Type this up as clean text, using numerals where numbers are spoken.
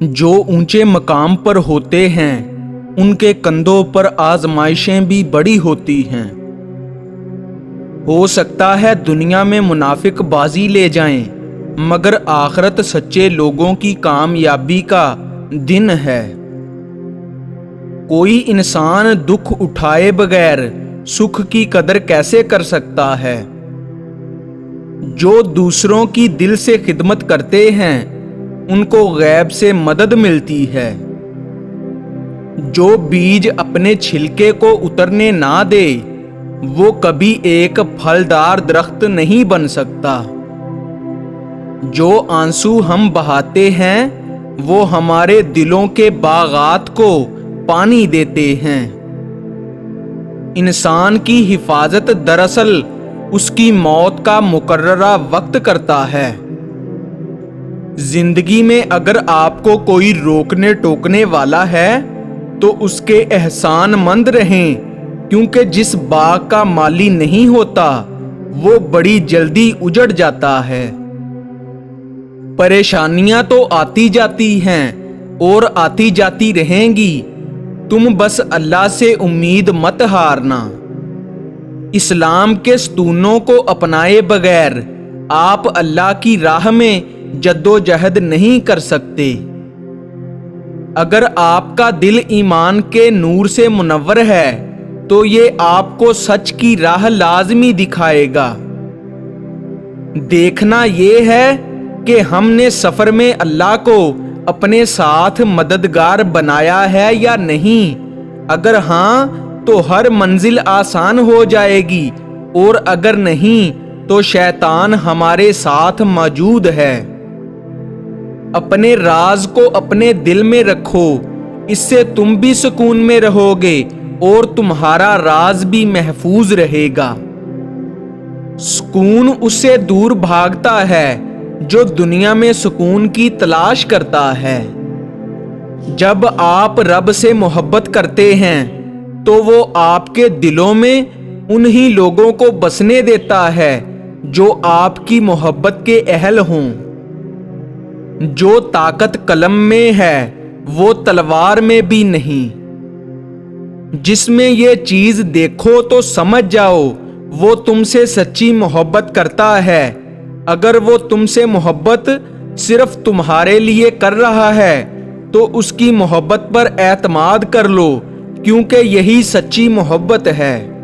جو اونچے مقام پر ہوتے ہیں ان کے کندھوں پر آزمائشیں بھی بڑی ہوتی ہیں۔ ہو سکتا ہے دنیا میں منافق بازی لے جائیں، مگر آخرت سچے لوگوں کی کامیابی کا دن ہے۔ کوئی انسان دکھ اٹھائے بغیر سکھ کی قدر کیسے کر سکتا ہے؟ جو دوسروں کی دل سے خدمت کرتے ہیں ان کو غیب سے مدد ملتی ہے۔ جو بیج اپنے چھلکے کو اترنے نہ دے وہ کبھی ایک پھلدار درخت نہیں بن سکتا۔ جو آنسو ہم بہاتے ہیں وہ ہمارے دلوں کے باغات کو پانی دیتے ہیں۔ انسان کی حفاظت دراصل اس کی موت کا مقررہ وقت کرتا ہے۔ زندگی میں اگر آپ کو کوئی روکنے ٹوکنے والا ہے تو اس کے احسان مند رہیں، کیونکہ جس باغ کا مالی نہیں ہوتا وہ بڑی جلدی اجڑ جاتا ہے۔ پریشانیاں تو آتی جاتی ہیں اور آتی جاتی رہیں گی، تم بس اللہ سے امید مت ہارنا۔ اسلام کے ستونوں کو اپنائے بغیر آپ اللہ کی راہ میں جدوجہد نہیں کر سکتے۔ اگر آپ کا دل ایمان کے نور سے منور ہے تو یہ آپ کو سچ کی راہ لازمی دکھائے گا۔ دیکھنا یہ ہے کہ ہم نے سفر میں اللہ کو اپنے ساتھ مددگار بنایا ہے یا نہیں۔ اگر ہاں تو ہر منزل آسان ہو جائے گی، اور اگر نہیں تو شیطان ہمارے ساتھ موجود ہے۔ اپنے راز کو اپنے دل میں رکھو، اس سے تم بھی سکون میں رہو گے اور تمہارا راز بھی محفوظ رہے گا۔ سکون اس سے دور بھاگتا ہے جو دنیا میں سکون کی تلاش کرتا ہے۔ جب آپ رب سے محبت کرتے ہیں تو وہ آپ کے دلوں میں انہی لوگوں کو بسنے دیتا ہے جو آپ کی محبت کے اہل ہوں۔ جو طاقت قلم میں ہے وہ تلوار میں بھی نہیں۔ جس میں یہ چیز دیکھو تو سمجھ جاؤ وہ تم سے سچی محبت کرتا ہے۔ اگر وہ تم سے محبت صرف تمہارے لیے کر رہا ہے تو اس کی محبت پر اعتماد کر لو، کیونکہ یہی سچی محبت ہے۔